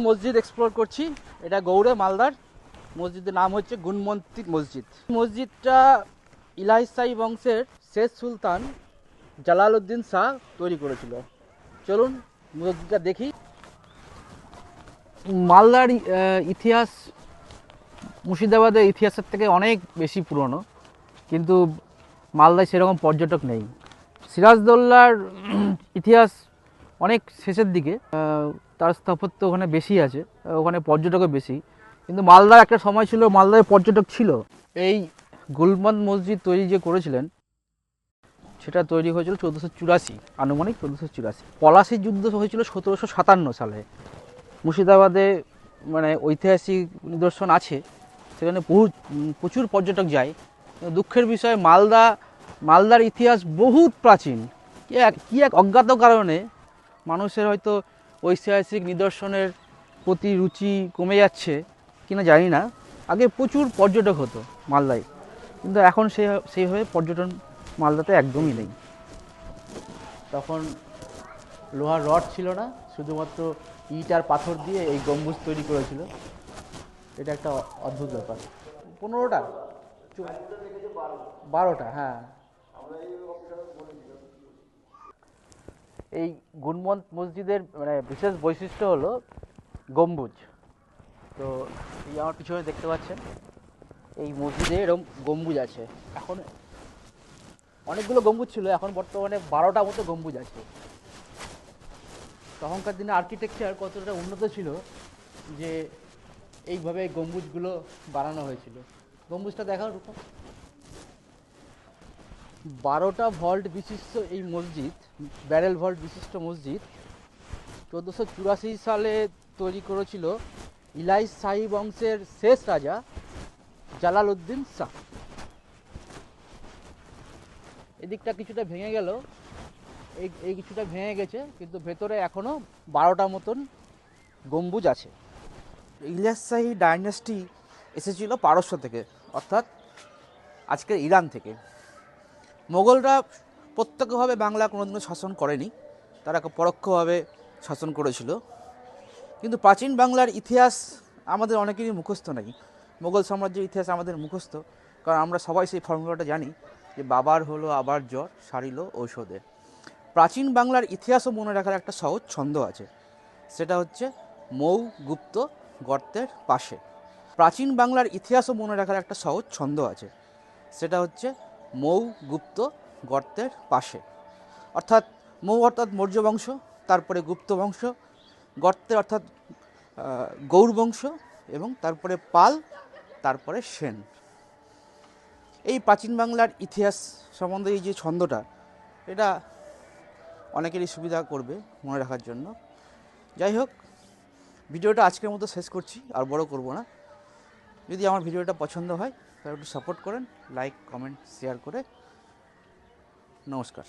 মসজিদ এক্সপ্লোর করছি। এটা গৌড়ে মালদার। মসজিদের নাম হচ্ছে গুণমন্ত্রী মসজিদ। মসজিদটা ইলাহি বংশের শেষ সুলতান জালালউদ্দিন শাহ তৈরি করেছিল। চলুন মসজিদটা দেখি। মালদার ইতিহাস মুর্শিদাবাদের ইতিহাসের থেকে অনেক বেশি পুরনো, কিন্তু মালদায় সেরকম পর্যটক নেই। সিরাজদৌল্লার ইতিহাস অনেক শেষের দিকে, তার স্থাপত্য ওখানে বেশি আছে, ওখানে পর্যটকও বেশি। কিন্তু মালদার একটা সময় ছিল মালদায় পর্যটক ছিল। এই গুলবন্দ মসজিদ তৈরি যে করেছিলেন সেটা তৈরি হয়েছিল 1484, আনুমানিক 1484। পলাশির যুদ্ধ হয়েছিল 1757 সালে। মুর্শিদাবাদে মানে ঐতিহাসিক নিদর্শন আছে, সেখানে প্রচুর পর্যটক যায়। দুঃখের বিষয় মালদার ইতিহাস বহুত প্রাচীন। কি এক অজ্ঞাত কারণে মানুষের হয়তো ঐতিহাসিক নিদর্শনের প্রতি রুচি কমে যাচ্ছে কিনা জানি না। আগে প্রচুর পর্যটক হতো মালদায়, কিন্তু এখন সেইভাবে পর্যটন মালদাতে একদমই নেই। তখন লোহার রড ছিল না, শুধুমাত্র ইট আর পাথর দিয়ে এই গম্বুজ তৈরি করেছিল। এটা একটা অদ্ভুত ব্যাপার। 15টা 12টা, হ্যাঁ। এই গুণমন্ত মসজিদের মানে বিশেষ বৈশিষ্ট্য হলো গম্বুজ। তো এই আমার পিছনে দেখতে পাচ্ছেন, এই মসজিদে এরকম গম্বুজ আছে। এখন অনেকগুলো গম্বুজ ছিল, এখন বর্তমানে 12টা মতো গম্বুজ আছে। তখনকার দিনে আর্কিটেকচার কতটা উন্নত ছিল যে এইভাবে গম্বুজগুলো বানানো হয়েছিল। গম্বুজটা দেখাও রূপম। 12টা ভল্ট বিশিষ্ট এই মসজিদ, ব্যারেল ভল্ট বিশিষ্ট মসজিদ 1484 সালে তৈরি করেছিল ইলাহি বংশের শেষ রাজা জালালউদ্দিন শাহ। এদিকটা কিছুটা ভেঙে গেল, এই কিছুটা ভেঙে গেছে, কিন্তু ভেতরে এখনও 12টা মতন গম্বুজ আছে। ইলিয়াস ডাইনাস্টি এসেছিল পারস্য থেকে, অর্থাৎ আজকের ইরান থেকে। মোগলরা প্রত্যক্ষভাবে বাংলা কোনোদিনও শাসন করেনি, তারা পরোক্ষভাবে শাসন করেছিল। কিন্তু প্রাচীন বাংলার ইতিহাস আমাদের অনেকেরই মুখস্থ নেই। মোগল সাম্রাজ্যের ইতিহাস আমাদের মুখস্থ, কারণ আমরা সবাই সেই ফর্মুলাটা জানি যে বাবার হলো আবার জ্বর, সারিল ঔষধে। প্রাচীন বাংলার ইতিহাসও মনে রাখার একটা সহজ ছন্দ আছে, সেটা হচ্ছে মৌ গুপ্ত গর্তের পাশে। প্রাচীন বাংলার ইতিহাসও মনে রাখার একটা সহজ ছন্দ আছে, সেটা হচ্ছে মৌ গুপ্ত গর্তের পাশে। অর্থাৎ মৌ অর্থাৎ মৌর্য বংশ, তারপরে গুপ্ত বংশ, গর্তের অর্থাৎ গৌড় বংশ, এবং তারপরে পাল, তারপরে সেন। এই প্রাচীন বাংলার ইতিহাস সম্বন্ধে এই যে ছন্দটা, এটা অনেকেরই সুবিধা করবে মনে রাখার জন্য। যাই হোক, ভিডিওটা আজকের মতো শেষ করছি, আর বড় করব না। যদি আমার ভিডিওটা পছন্দ হয় তাহলে একটু সাপোর্ট করেন, লাইক কমেন্ট শেয়ার করে। নমস্কার।